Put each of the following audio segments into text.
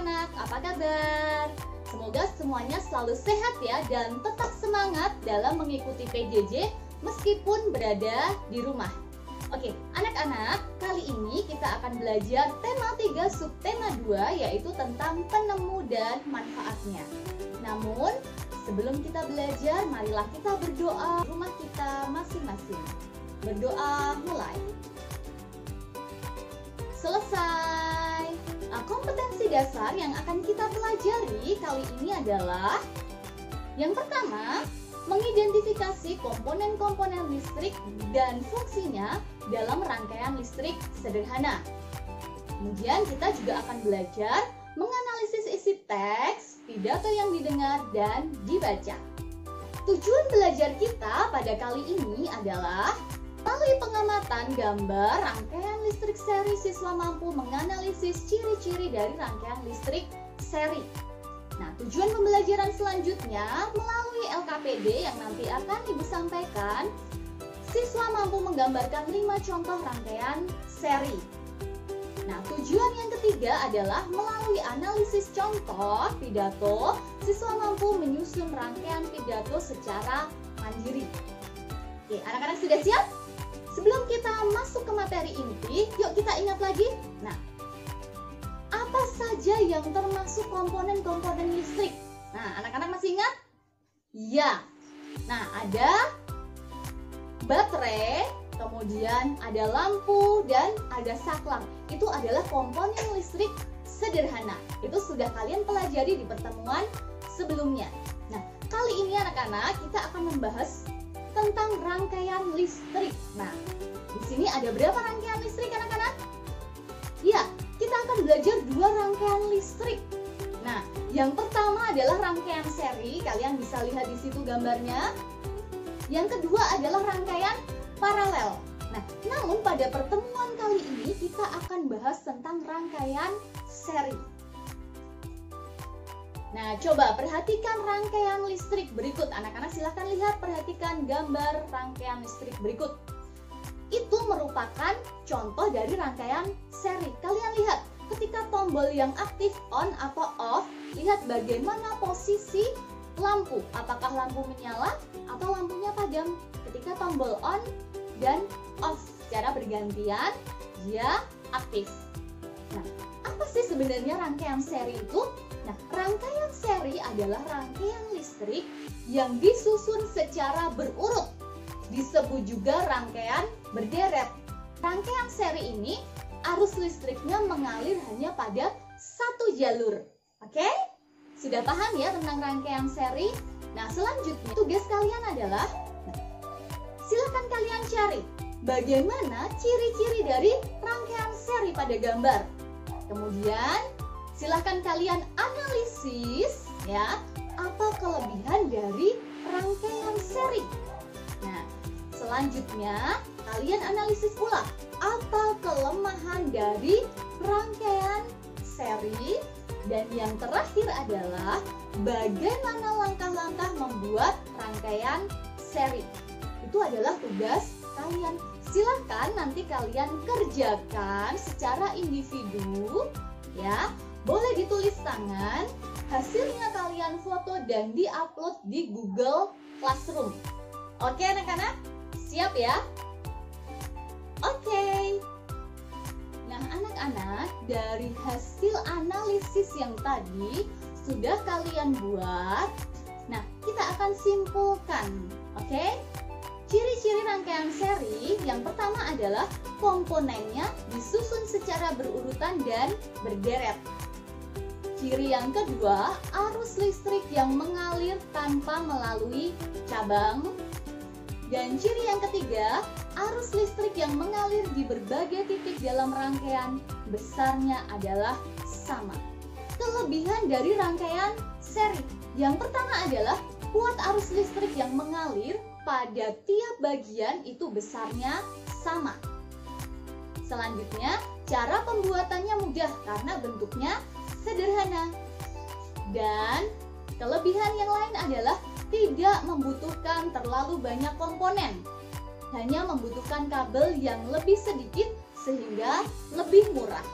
anak-anak, apa kabar? Semoga semuanya selalu sehat ya dan tetap semangat dalam mengikuti PJJ meskipun berada di rumah. Oke, anak-anak, kali ini kita akan belajar tema 3 subtema 2 yaitu tentang penemu dan manfaatnya. Namun, sebelum kita belajar, marilah kita berdoa di rumah kita masing-masing. Berdoa mulai. Selesai. Kompetensi dasar yang akan kita pelajari kali ini adalah yang pertama, mengidentifikasi komponen-komponen listrik dan fungsinya dalam rangkaian listrik sederhana. Kemudian kita juga akan belajar menganalisis isi teks, pidato yang didengar dan dibaca. Tujuan belajar kita pada kali ini adalah melalui pengamatan gambar rangkaian listrik seri, siswa mampu menganalisis ciri-ciri dari rangkaian listrik seri. Nah, tujuan pembelajaran selanjutnya melalui LKPD yang nanti akan Ibu sampaikan, siswa mampu menggambarkan 5 contoh rangkaian seri. Nah, tujuan yang ketiga adalah melalui analisis contoh pidato, siswa mampu menyusun rangkaian pidato secara mandiri. Oke, anak-anak sudah siap? Sebelum kita masuk ke materi inti, yuk kita ingat lagi. Nah, apa saja yang termasuk komponen-komponen listrik? Nah, anak-anak masih ingat? Ya. Nah, ada baterai, kemudian ada lampu, dan ada saklar. Itu adalah komponen listrik sederhana. Itu sudah kalian pelajari di pertemuan sebelumnya. Nah, kali ini anak-anak kita akan membahas tentang rangkaian listrik. Nah, di sini ada berapa rangkaian listrik anak-anak? Ya, kita akan belajar 2 rangkaian listrik. Nah, yang pertama adalah rangkaian seri, kalian bisa lihat di situ gambarnya. Yang kedua adalah rangkaian paralel. Nah, namun pada pertemuan kali ini kita akan bahas tentang rangkaian seri. Nah, coba perhatikan rangkaian listrik berikut. Anak-anak silahkan lihat, perhatikan gambar rangkaian listrik berikut. Itu merupakan contoh dari rangkaian seri. Kalian lihat, ketika tombol yang aktif on atau off, lihat bagaimana posisi lampu. Apakah lampu menyala atau lampunya padam? Ketika tombol on dan off secara bergantian, dia aktif. Nah, apa sih sebenarnya rangkaian seri itu? Nah, rangkaian seri adalah rangkaian listrik yang disusun secara berurut. Disebut juga rangkaian berderet. Rangkaian seri ini arus listriknya mengalir hanya pada satu jalur. Oke? Sudah paham ya tentang rangkaian seri? Nah, selanjutnya tugas kalian adalah silakan kalian cari bagaimana ciri-ciri dari rangkaian seri pada gambar. Kemudian silahkan kalian analisis ya, apa kelebihan dari rangkaian seri. Nah, selanjutnya kalian analisis pula apa kelemahan dari rangkaian seri. Dan yang terakhir adalah bagaimana langkah-langkah membuat rangkaian seri. Itu adalah tugas kalian. Silahkan nanti kalian kerjakan secara individu ya. Boleh ditulis tangan, hasilnya kalian foto dan diupload di Google Classroom. Oke anak-anak, siap ya? Oke. Nah anak-anak, dari hasil analisis yang tadi sudah kalian buat, nah kita akan simpulkan, oke? Ciri-ciri rangkaian seri yang pertama adalah komponennya disusun secara berurutan dan berderet. Ciri yang kedua, arus listrik yang mengalir tanpa melalui cabang. Dan ciri yang ketiga, arus listrik yang mengalir di berbagai titik dalam rangkaian besarnya adalah sama. Kelebihan dari rangkaian seri yang pertama adalah kuat arus listrik yang mengalir pada tiap bagian itu besarnya sama. Selanjutnya, cara pembuatannya mudah karena bentuknya sederhana. Dan kelebihan yang lain adalah tidak membutuhkan terlalu banyak komponen. Hanya membutuhkan kabel yang lebih sedikit sehingga lebih murah.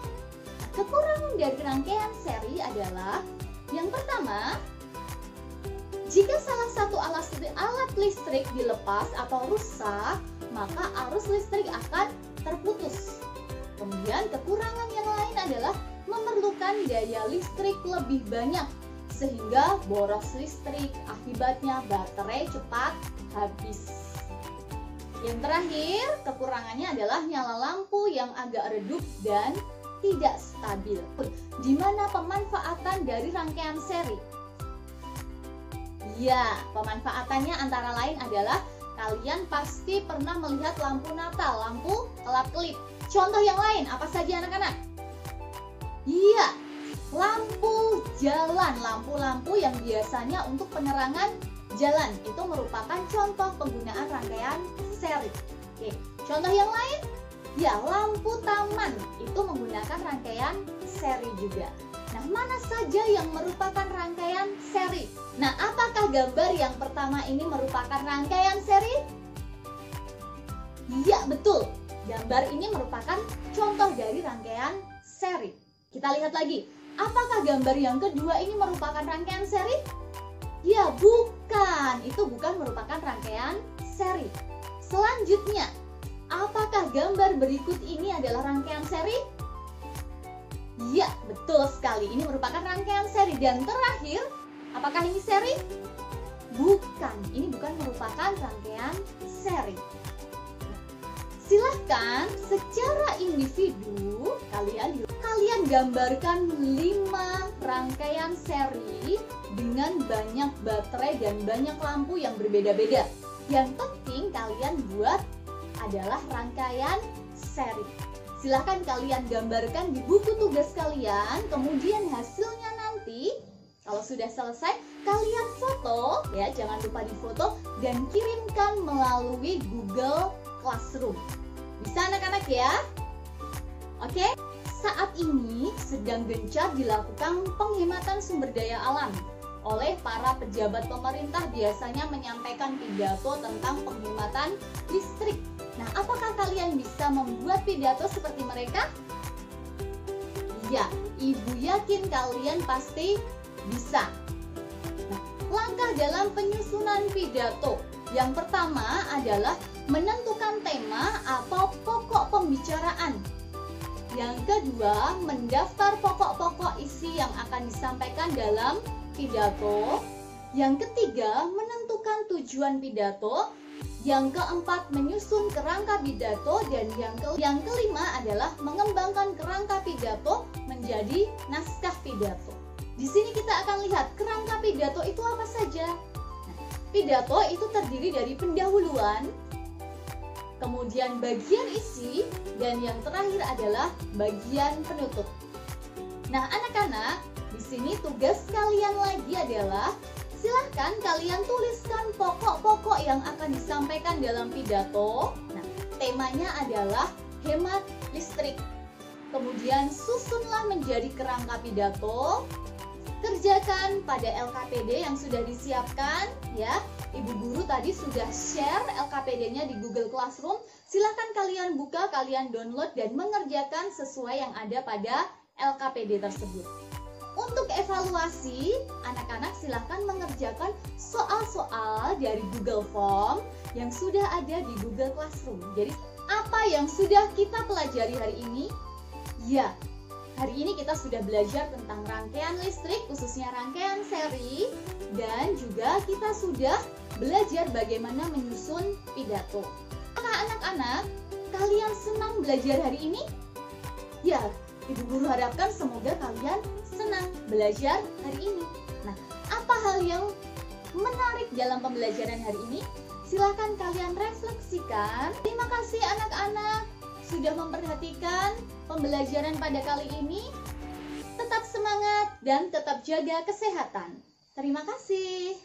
Kekurangan dari rangkaian seri adalah yang pertama, jika salah satu alat listrik dilepas atau rusak, maka arus listrik akan terputus. Kemudian kekurangan yang lain adalah memerlukan daya listrik lebih banyak sehingga boros listrik, akibatnya baterai cepat habis. Yang terakhir, kekurangannya adalah nyala lampu yang agak redup dan tidak stabil. Di mana pemanfaatan dari rangkaian seri? Ya, pemanfaatannya antara lain adalah kalian pasti pernah melihat lampu Natal, lampu kelap-kelip. Contoh yang lain, apa saja anak-anak? Iya, lampu jalan, lampu-lampu yang biasanya untuk penerangan jalan. Itu merupakan contoh penggunaan rangkaian seri. Oke, contoh yang lain? Ya, lampu taman itu menggunakan rangkaian seri juga. Nah, mana saja yang merupakan rangkaian seri? Nah, apakah gambar yang pertama ini merupakan rangkaian seri? Iya, betul. Gambar ini merupakan contoh dari rangkaian seri. Kita lihat lagi. Apakah gambar yang kedua ini merupakan rangkaian seri? Ya, bukan. Itu bukan merupakan rangkaian seri. Selanjutnya, apakah gambar berikut ini adalah rangkaian seri? Ya, betul sekali. Ini merupakan rangkaian seri. Dan terakhir, apakah ini seri? Bukan. Ini bukan merupakan rangkaian seri. Silahkan secara individu kalian gambarkan 5 rangkaian seri dengan banyak baterai dan banyak lampu yang berbeda-beda. Yang penting kalian buat adalah rangkaian seri. Silahkan kalian gambarkan di buku tugas kalian, kemudian hasilnya nanti kalau sudah selesai kalian foto, ya jangan lupa difoto dan kirimkan melalui Google Classroom. Bisa anak-anak ya? Oke, saat ini sedang gencar dilakukan penghematan sumber daya alam oleh para pejabat pemerintah, biasanya menyampaikan pidato tentang penghematan listrik. Nah, apakah kalian bisa membuat pidato seperti mereka? Ya, Ibu yakin kalian pasti bisa. Nah, langkah dalam penyusunan pidato. Yang pertama adalah menentukan tema atau pokok pembicaraan. Yang kedua, mendaftar pokok-pokok isi yang akan disampaikan dalam pidato. Yang ketiga, menentukan tujuan pidato. Yang keempat, menyusun kerangka pidato. Dan yang kelima adalah mengembangkan kerangka pidato menjadi naskah pidato. Di sini kita akan lihat kerangka pidato itu apa saja. Nah, pidato itu terdiri dari pendahuluan, kemudian bagian isi, dan yang terakhir adalah bagian penutup. Nah, anak-anak, di sini tugas kalian lagi adalah silahkan kalian tuliskan pokok-pokok yang akan disampaikan dalam pidato. Nah, temanya adalah hemat listrik. Kemudian susunlah menjadi kerangka pidato. Kerjakan pada LKPD yang sudah disiapkan ya. Ibu guru tadi sudah share LKPD-nya di Google Classroom. Silahkan kalian buka, kalian download dan mengerjakan sesuai yang ada pada LKPD tersebut. Untuk evaluasi, anak-anak silahkan mengerjakan soal-soal dari Google Form yang sudah ada di Google Classroom. Jadi, apa yang sudah kita pelajari hari ini? Ya, hari ini kita sudah belajar tentang rangkaian listrik, khususnya rangkaian seri, dan juga kita sudah belajar bagaimana menyusun pidato. Apakah anak-anak kalian senang belajar hari ini? Ya, Ibu Guru harapkan semoga kalian senang belajar hari ini. Nah, apa hal yang menarik dalam pembelajaran hari ini? Silakan kalian refleksikan. Terima kasih anak-anak sudah memperhatikan pembelajaran pada kali ini. Tetap semangat dan tetap jaga kesehatan. Terima kasih.